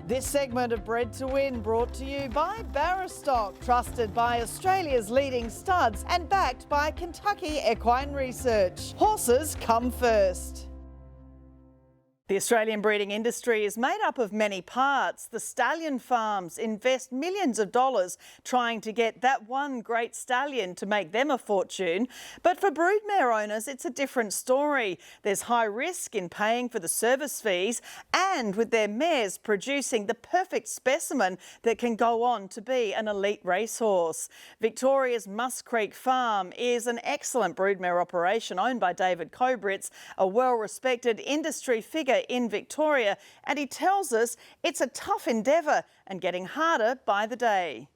This segment of Bred to Win brought to you by Barristock, trusted by Australia's leading studs and backed by Kentucky Equine Research. Horses come first. The Australian breeding industry is made up of many parts. The stallion farms invest millions of dollars trying to get that one great stallion to make them a fortune. But for broodmare owners, it's a different story. There's high risk in paying for the service fees and with their mares producing the perfect specimen that can go on to be an elite racehorse. Victoria's Musk Creek Farm is an excellent broodmare operation owned by David Kobritz, a well-respected industry figure in Victoria, and he tells us it's a tough endeavour and getting harder by the day.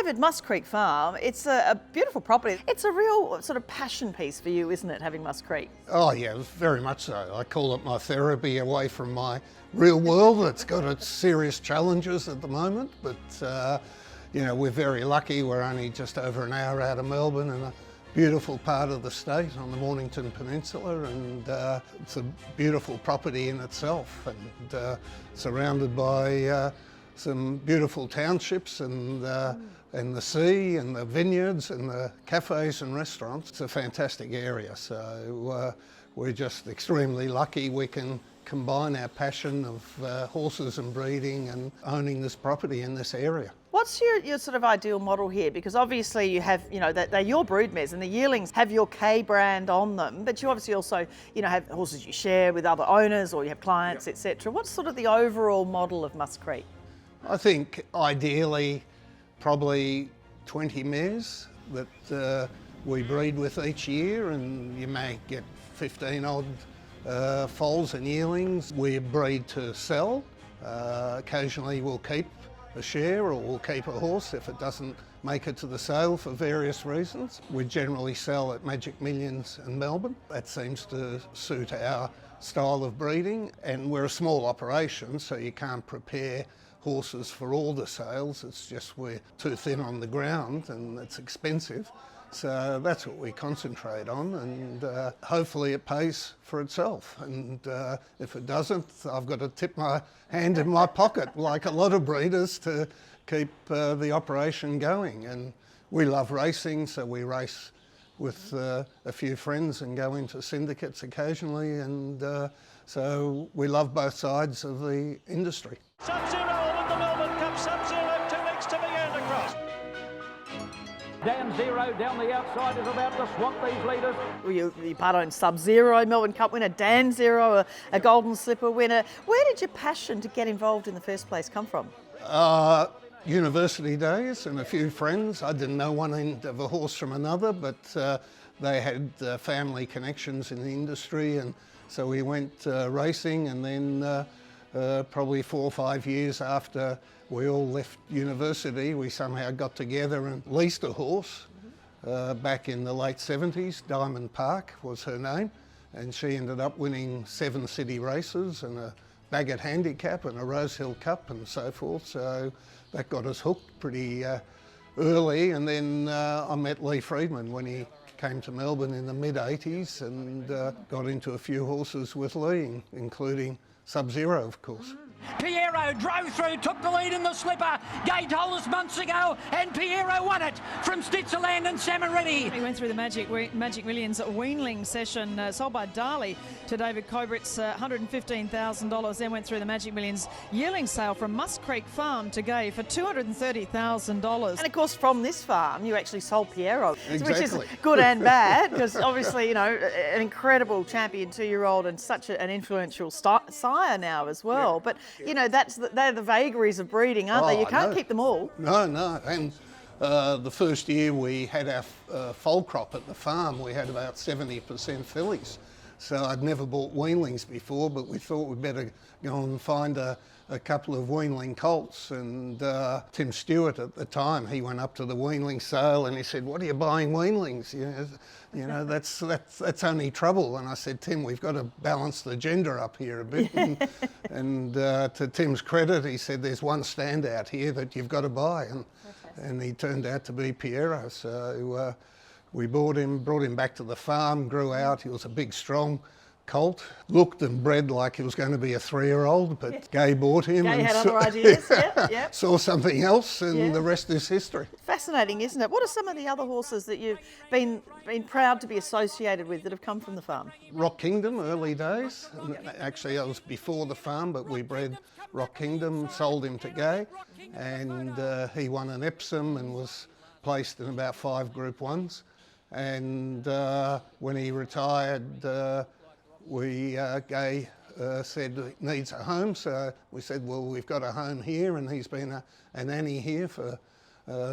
David, Musk Creek Farm, it's a beautiful property. It's a real sort of passion piece for you, isn't it, having Musk Creek? Oh yeah, very much so. I call it my therapy away from my real world. It's got its serious challenges at the moment, but you know, we're very lucky. We're only just over an hour out of Melbourne in a beautiful part of the state on the Mornington Peninsula, and it's a beautiful property in itself, and surrounded by some beautiful townships and the sea and the vineyards and the cafes and restaurants. It's a fantastic area, so we're just extremely lucky we can combine our passion of horses and breeding and owning this property in this area. What's your sort of ideal model here? Because obviously you have, you know, they're your broodmares and the yearlings have your K brand on them, but you obviously also, you know, have horses you share with other owners or you have clients, etc. What's sort of the overall model of Musk Creek? I think ideally probably 20 mares that we breed with each year, and you may get 15 odd foals and yearlings. We breed to sell. Occasionally we'll keep a share or we'll keep a horse if it doesn't make it to the sale for various reasons. We generally sell at Magic Millions in Melbourne. That seems to suit our style of breeding, and we're a small operation, so you can't prepare horses for all the sales. It's just we're too thin on the ground and it's expensive. So that's what we concentrate on, and hopefully it pays for itself. And if it doesn't, I've got to tip my hand in my pocket like a lot of breeders to keep the operation going. And we love racing, so we race with a few friends and go into syndicates occasionally, and so we love both sides of the industry. Sub-Zero in the Melbourne Cup, Sub-Zero 2 weeks to be earned across. Dan Zero down the outside is about to swamp these leaders. You part owned Sub-Zero, Melbourne Cup winner, Dan Zero, a Golden Slipper winner. Where did your passion to get involved in the first place come from? University days and a few friends. I didn't know one end of a horse from another, but they had family connections in the industry, and so we went racing, and then probably 4 or 5 years after we all left university, we somehow got together and leased a horse back in the late 70s. Diamond Park was her name, and she ended up winning 7 city races and a Bagot Handicap and a Rosehill Cup and so forth. So that got us hooked pretty early, and then I met Lee Friedman when he came to Melbourne in the mid-80s, and got into a few horses with Lee, including Sub-Zero, of course. Piero drove through, took the lead in the slipper. Gate holders months ago, and Piero won it from Stitzerland and Salmon Ready. He went through the Magic Millions weanling session, sold by Darley to David Kobritz, $115,000. Then went through the Magic Millions yearling sale from Musk Creek Farm to Gay for $230,000. And of course, from this farm, you actually sold Piero, Exactly. which is good and bad, because obviously, you know, an incredible champion 2-year-old and such an influential sire now as well. But you know, they're the vagaries of breeding, aren't they? You can't keep them all. No, and the first year we had our foal crop at the farm, we had about 70% fillies. So I'd never bought weanlings before, but we thought we'd better go and find a couple of weanling colts. And Tim Stewart at the time, he went up to the weanling sale and he said, "What are you buying weanlings? You know, that's only trouble." And I said, "Tim, we've got to balance the gender up here a bit." And to Tim's credit, he said, "There's one standout here that you've got to buy." And he turned out to be Piero. So we brought him back to the farm, grew out. He was a big, strong colt. Looked and bred like he was going to be a 3-year-old, but Gay bought him. Gay and had other ideas, yep. Saw something else, and the rest is history. Fascinating, isn't it? What are some of the other horses that you've been proud to be associated with that have come from the farm? Rock Kingdom, early days. Actually, I was before the farm, but we bred Rock Kingdom, sold him to Gay, and he won an Epsom and was placed in about 5 Group 1s. And when he retired, Gay said he needs a home, so we said, well, we've got a home here, and he's been a nanny here for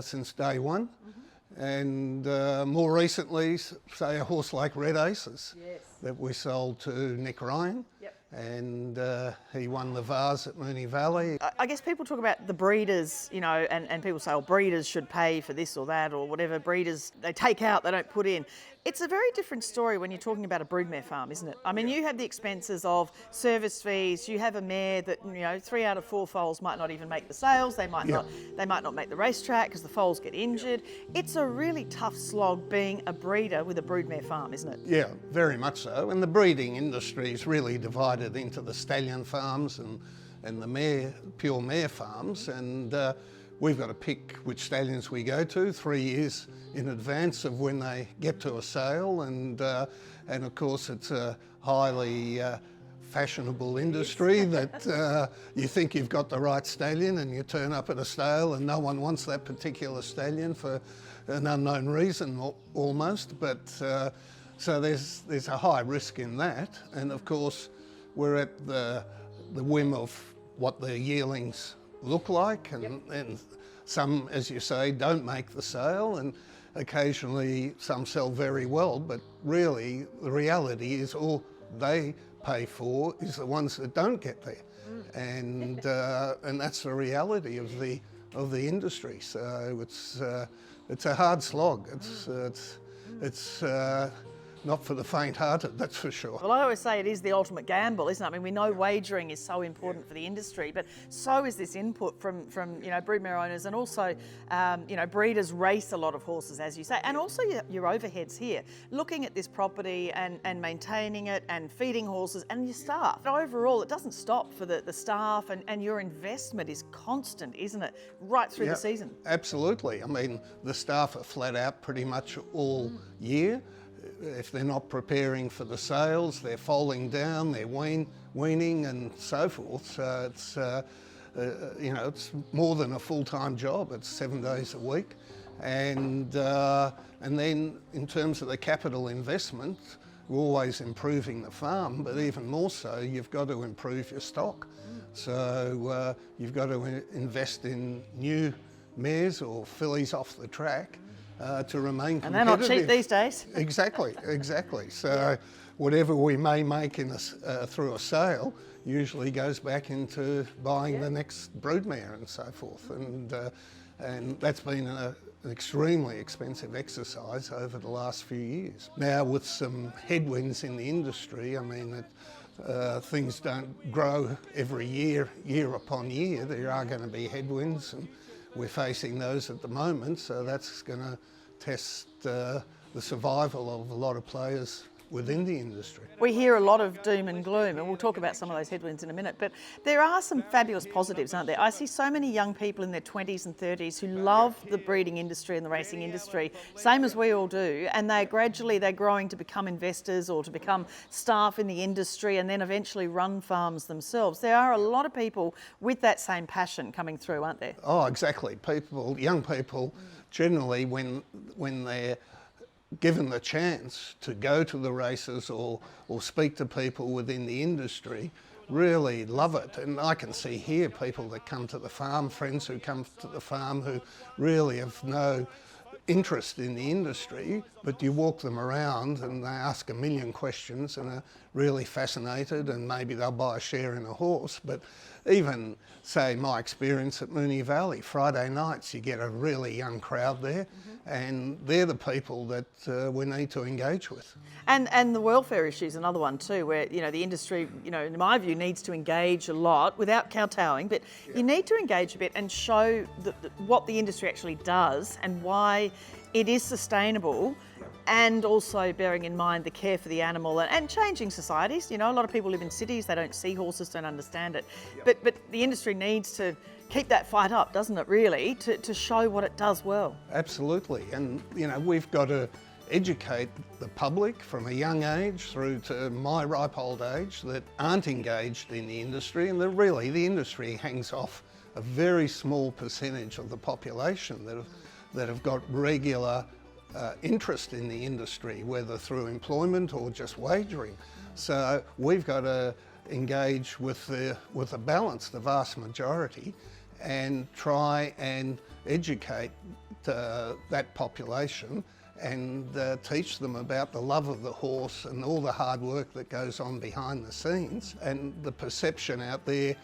since day one. And more recently, say a horse like Red Aces that we sold to Nick Ryan. And he won the Vase at Moonee Valley. I guess people talk about the breeders, you know, and people say, oh, breeders should pay for this or that or whatever. Breeders, they take out, they don't put in. It's a very different story when you're talking about a broodmare farm, isn't it? I mean, you have the expenses of service fees. You have a mare that, you know, 3 out of 4 foals might not even make the sales. They might not make the racetrack because the foals get injured. It's a really tough slog being a breeder with a broodmare farm, isn't it? Yeah, very much so. And the breeding industry is really divided into the stallion farms and the pure mare farms. And we've got to pick which stallions we go to 3 years in advance of when they get to a sale, and of course it's a highly fashionable industry that you think you've got the right stallion and you turn up at a sale and no one wants that particular stallion for an unknown reason almost, but so there's a high risk in that, and of course we're at the whim of what the yearlings look like, and some, as you say, don't make the sale, and occasionally some sell very well, but really the reality is all they pay for is the ones that don't get there, and that's the reality of the industry. So it's a hard slog. It's not for the faint-hearted, that's for sure. Well, I always say it is the ultimate gamble, isn't it? I mean, we know wagering is so important for the industry, but so is this input from you know, broodmare owners, and also you know, breeders race a lot of horses, as you say, and also your overheads here, looking at this property and maintaining it and feeding horses and your staff. Overall, it doesn't stop for the staff, and your investment is constant, isn't it, right through the season? Absolutely. I mean, the staff are flat out pretty much all year. If they're not preparing for the sales, they're foaling down, they're weaning and so forth. So it's, you know, it's more than a full-time job. It's 7 days a week. And then in terms of the capital investment, we're always improving the farm, but even more so, you've got to improve your stock. So you've got to invest in new mares or fillies off the track to remain competitive. And they're not cheap these days. Exactly. So whatever we may make through a sale usually goes back into buying the next broodmare and so forth. And that's been an extremely expensive exercise over the last few years. Now with some headwinds in the industry, I mean, things don't grow every year upon year. There are going to be headwinds, and we're facing those at the moment, so that's going to test the survival of a lot of players within the industry. We hear a lot of doom and gloom, and we'll talk about some of those headwinds in a minute, but there are some fabulous positives, aren't there? I see so many young people in their 20s and 30s who love the breeding industry and the racing industry, same as we all do, and they're growing to become investors or to become staff in the industry and then eventually run farms themselves. There are a lot of people with that same passion coming through, aren't there? Oh, exactly. Young people, generally when they're given the chance to go to the races or speak to people within the industry, really love it. And I can see here people that come to the farm, friends who come to the farm who really have no interest in the industry, but you walk them around and they ask a million questions and are really fascinated, and maybe they'll buy a share in a horse. But even, say, my experience at Moonee Valley, Friday nights you get a really young crowd there, and they're the people that we need to engage with. And the welfare issue is another one too, where the industry, in my view, needs to engage a lot without kowtowing, but you need to engage a bit and show what the industry actually does and why it is sustainable, and also bearing in mind the care for the animal and changing societies. A lot of people live in cities, they don't see horses, don't understand it. But the industry needs to keep that fight up, doesn't it, really, to show what it does well. Absolutely, and we've got to educate the public from a young age through to my ripe old age that aren't engaged in the industry, and that really the industry hangs off a very small percentage of the population that have got regular interest in the industry, whether through employment or just wagering. So we've got to engage with a balance, the vast majority, and try and educate that population and teach them about the love of the horse and all the hard work that goes on behind the scenes. And the perception out there,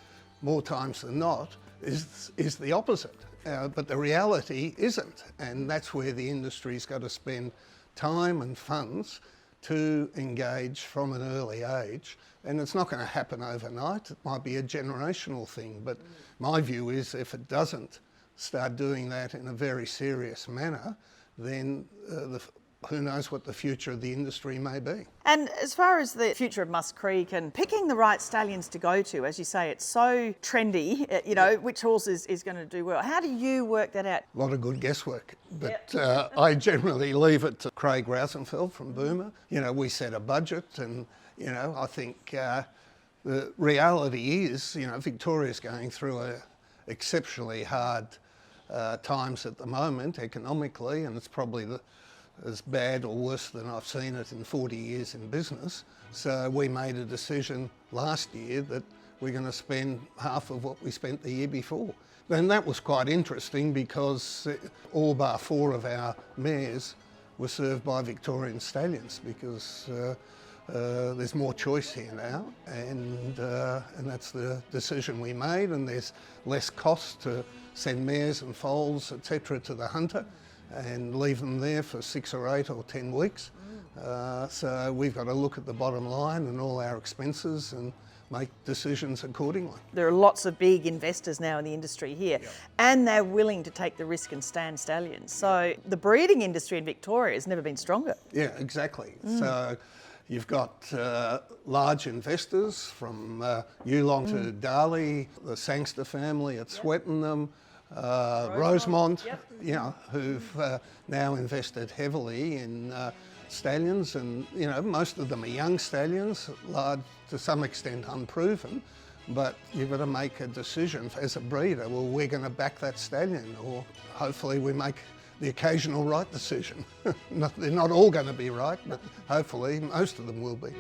more times than not, is the opposite. But the reality isn't, and that's where the industry's got to spend time and funds to engage from an early age. And it's not going to happen overnight. It might be a generational thing, but my view is if it doesn't start doing that in a very serious manner, then who knows what the future of the industry may be. And as far as the future of Musk Creek and picking the right stallions to go to, as you say, it's so trendy, which horse is going to do well. How do you work that out? A lot of good guesswork, but I generally leave it to Craig Rausenfeld from Boomer. We set a budget, and I think the reality is, Victoria's going through exceptionally hard times at the moment economically, and it's probably as bad or worse than I've seen it in 40 years in business. So we made a decision last year that we're going to spend half of what we spent the year before. And that was quite interesting because all bar 4 of our mares were served by Victorian stallions, because there's more choice here now, and that's the decision we made, and there's less cost to send mares and foals, etc., to the hunter and leave them there for 6 or 8 or 10 weeks. So we've got to look at the bottom line and all our expenses and make decisions accordingly. There are lots of big investors now in the industry here, and they're willing to take the risk and stand stallions. So the breeding industry in Victoria has never been stronger. Yeah, exactly. So you've got large investors from Yulong to Darley, the Sangster family at Swettenham, Rosemont, who've now invested heavily in stallions, and most of them are young stallions, large, to some extent unproven, but you've got to make a decision as a breeder. Well, we're going to back that stallion, or hopefully we make the occasional right decision. They're not all going to be right, but hopefully most of them will be.